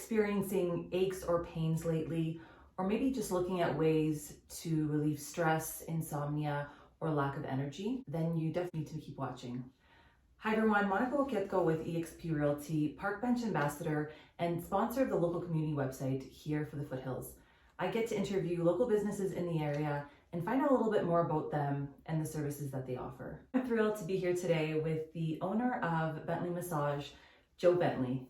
experiencing aches or pains lately, or maybe just looking at ways to relieve stress, insomnia, or lack of energy, then you definitely need to keep watching. Hi everyone, Monica Oketko with eXp Realty, Park Bench Ambassador, and sponsor of the local community website here for the Foothills. I get to interview local businesses in the area and find out a little bit more about them and the services that they offer. I'm thrilled to be here today with the owner of Bentley Massage, Joe Bentley.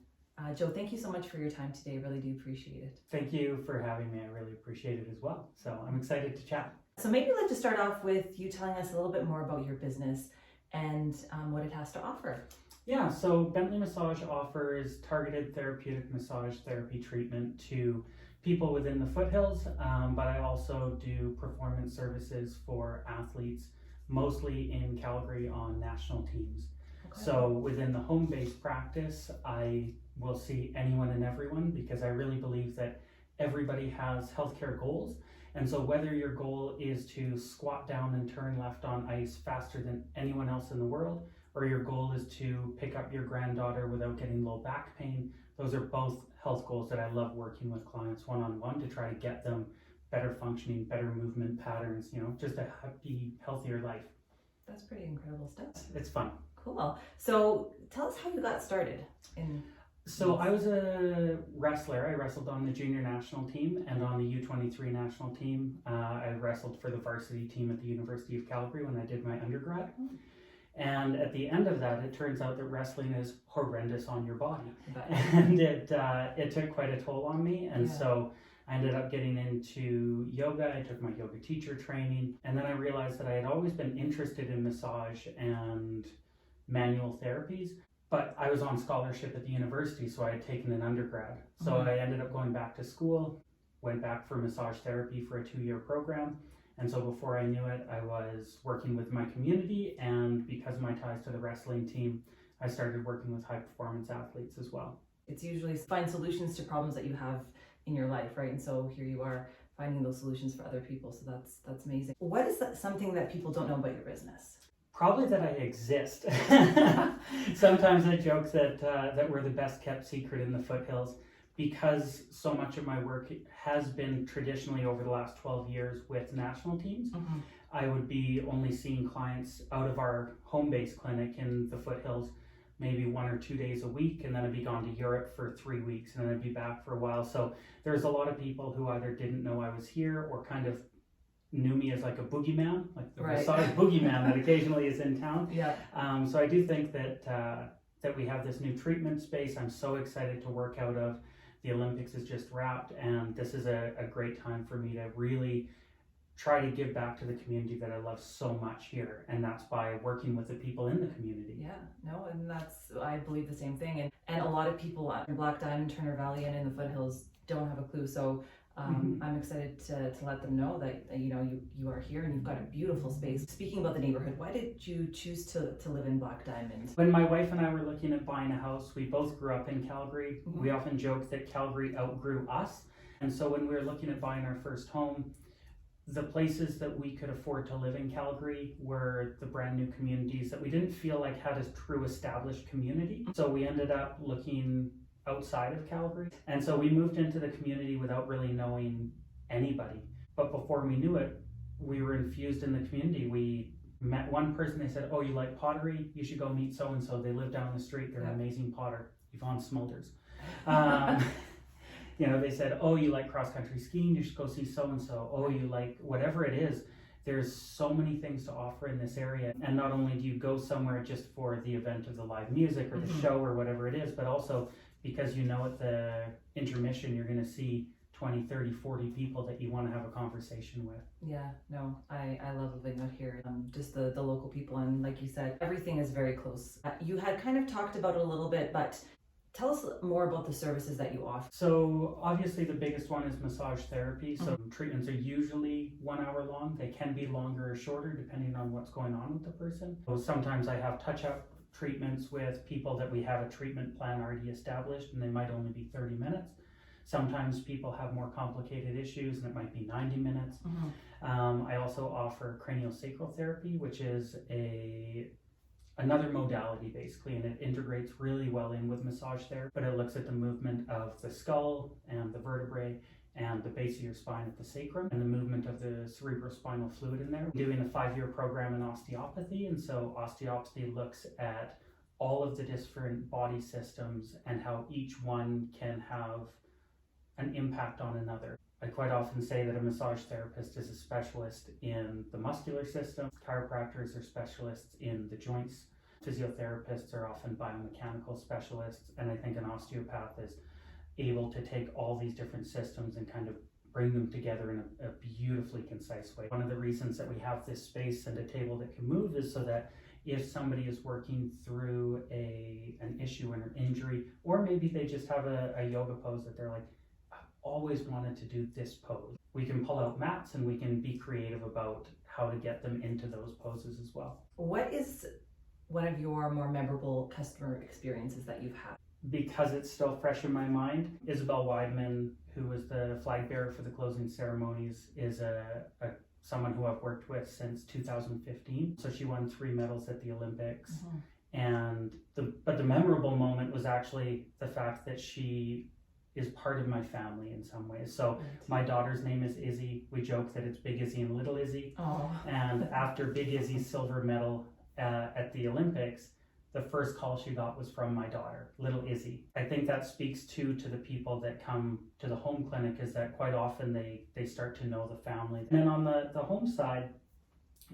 Joe, thank you so much for your time today. I really do appreciate it. Thank you for having me. I really appreciate it as well. So I'm excited to chat. So maybe let's just start off with you telling us a little bit more about your business and what it has to offer. Yeah, so Bentley Massage offers targeted therapeutic massage therapy treatment to people within the Foothills, but I also do performance services for athletes, mostly in Calgary on national teams. Okay. So within the home-based practice, I will see anyone and everyone because I really believe that everybody has healthcare goals. And so whether your goal is to squat down and turn left on ice faster than anyone else in the world, or your goal is to pick up your granddaughter without getting low back pain, those are both health goals that I love working with clients one-on-one to try to get them better functioning, better movement patterns, just a happy, healthier life. That's pretty incredible stuff. It's fun. Cool. So tell us how you got started in... So I was a wrestler. I wrestled on the junior national team and on the U23 national team. I wrestled for the varsity team at the University of Calgary when I did my undergrad. And at the end of that, it turns out that wrestling is horrendous on your body. And it took quite a toll on me. And so I ended up getting into yoga. I took my yoga teacher training. And then I realized that I had always been interested in massage and manual therapies. But I was on scholarship at the university, so I had taken an undergrad. So I ended up going back to school, went back for massage therapy for a 2-year program. And so before I knew it, I was working with my community. And because of my ties to the wrestling team, I started working with high performance athletes as well. It's usually find solutions to problems that you have in your life, right? And so here you are finding those solutions for other people. So that's amazing. What is something that people don't know about your business? Probably that I exist. Sometimes I joke that we're the best kept secret in the Foothills because so much of my work has been traditionally over the last 12 years with national teams. I would be only seeing clients out of our home-based clinic in the Foothills maybe 1 or 2 days a week, and then I'd be gone to Europe for 3 weeks, and then I'd be back for a while. So there's a lot of people who either didn't know I was here or kind of knew me as like a boogeyman, like the massage boogeyman that occasionally is in town. So I do think that we have this new treatment space. I'm so excited to work out of. The Olympics is just wrapped, and this is a great time for me to really try to give back to the community that I love so much here, and that's by working with the people in the community. And I believe the same thing, and a lot of people in Black Diamond, Turner Valley, and in the Foothills don't have a clue. So I'm excited to let them know that you are here and you've got a beautiful space. Speaking about the neighborhood, why did you choose to live in Black Diamond? When my wife and I were looking at buying a house, we both grew up in Calgary. We often joke that Calgary outgrew us. And so when we were looking at buying our first home, the places that we could afford to live in Calgary were the brand new communities that we didn't feel like had a true established community. So we ended up looking outside of Calgary. And so we moved into the community without really knowing anybody. But before we knew it, we were infused in the community. We met one person, they said, "Oh, you like pottery? You should go meet so-and-so. They live down the street. They're an amazing potter, Yvonne Smulders." They said, "Oh, you like cross-country skiing? You should go see so-and-so. Oh, you like whatever it is." There's so many things to offer in this area. And not only do you go somewhere just for the event of the live music or the show or whatever it is, but also because at the intermission you're going to see 20, 30, 40 people that you want to have a conversation with. I love living out here. Just the local people, and like you said, everything is very close. You had kind of talked about it a little bit, but tell us more about the services that you offer. So obviously the biggest one is massage therapy. So treatments are usually 1 hour long. They can be longer or shorter depending on what's going on with the person. So sometimes I have touch-up treatments with people that we have a treatment plan already established, and they might only be 30 minutes. Sometimes people have more complicated issues and it might be 90 minutes. I also offer craniosacral therapy, which is a another modality basically, and it integrates really well in with massage therapy, but it looks at the movement of the skull and the vertebrae and the base of your spine at the sacrum and the movement of the cerebrospinal fluid in there. Doing a 5-year program in osteopathy, and so osteopathy looks at all of the different body systems and how each one can have an impact on another. I quite often say that a massage therapist is a specialist in the muscular system. Chiropractors are specialists in the joints. Physiotherapists are often biomechanical specialists. And I think an osteopath is able to take all these different systems and kind of bring them together in a beautifully concise way. One of the reasons that we have this space and a table that can move is so that if somebody is working through an issue and an injury, or maybe they just have a yoga pose that they're like, always wanted to do this pose. We can pull out mats and we can be creative about how to get them into those poses as well. What is one of your more memorable customer experiences that you've had? Because it's still fresh in my mind, Isabel Weidman, who was the flag bearer for the closing ceremonies, is someone who I've worked with since 2015. So she won 3 medals at the Olympics. And the memorable moment was actually the fact that she is part of my family in some ways. So my daughter's name is Izzy. We joke that it's Big Izzy and Little Izzy. And after Big Izzy's silver medal at the Olympics, the first call she got was from my daughter, Little Izzy. I think that speaks to the people that come to the home clinic, is that quite often they start to know the family. And then on the home side,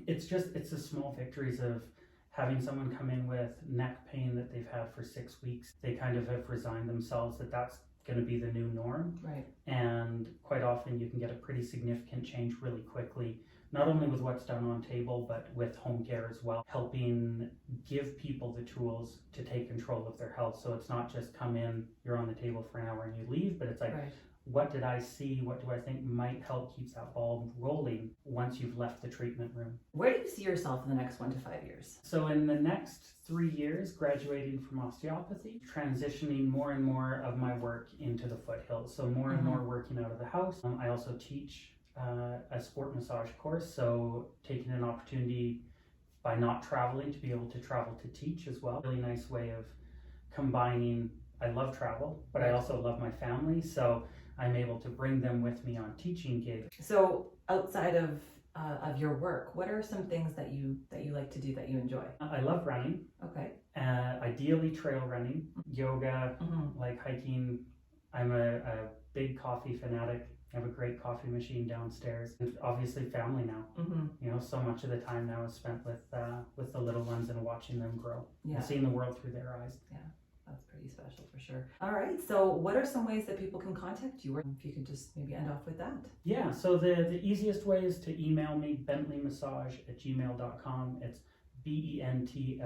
it's the small victories of having someone come in with neck pain that they've had for 6 weeks. They kind of have resigned themselves that that's going to be the new norm. Right. And quite often you can get a pretty significant change really quickly, not only with what's done on table, but with home care as well, helping give people the tools to take control of their health. So it's not just come in, you're on the table for an hour and you leave, but it's like, what did I see? What do I think might help keep that ball rolling once you've left the treatment room? Where do you see yourself in the next 1 to 5 years? So in the next 3 years, graduating from osteopathy, transitioning more and more of my work into the Foothills. So more and more working out of the house. I also teach a sport massage course. So taking an opportunity by not traveling to be able to travel to teach as well. Really nice way of combining. I love travel, but I also love my family. So I'm able to bring them with me on teaching gigs. So outside of your work, what are some things that you like to do that you enjoy? I love running. Okay. Ideally trail running, yoga, like hiking. I'm a big coffee fanatic. I have a great coffee machine downstairs. And obviously family now. You know, so much of the time now is spent with the little ones and watching them grow and seeing the world through their eyes. Yeah. That's pretty special for sure. All right. So what are some ways that people can contact you? Or if you could just maybe end off with that. Yeah. So the easiest way is to email me, bentleymassage@gmail.com. It's BENTLEY,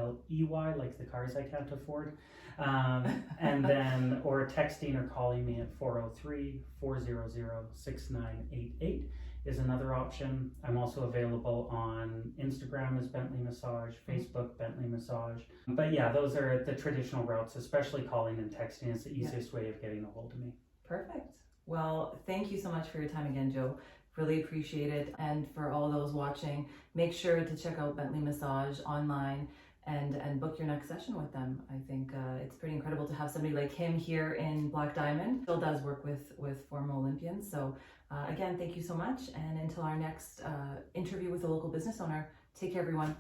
like the cars I can't afford. And then, or texting or calling me at 403-400-6988 is another option. I'm also available on Instagram as Bentley Massage, Facebook Bentley Massage. But yeah, those are the traditional routes, especially calling and texting is the easiest way of getting a hold of me. Perfect. Well, thank you so much for your time again, Joe. Really appreciate it. And for all those watching, make sure to check out Bentley Massage online and book your next session with them. I think it's pretty incredible to have somebody like him here in Black Diamond. Still does work with former Olympians. So again, thank you so much. And until our next interview with a local business owner, take care, everyone.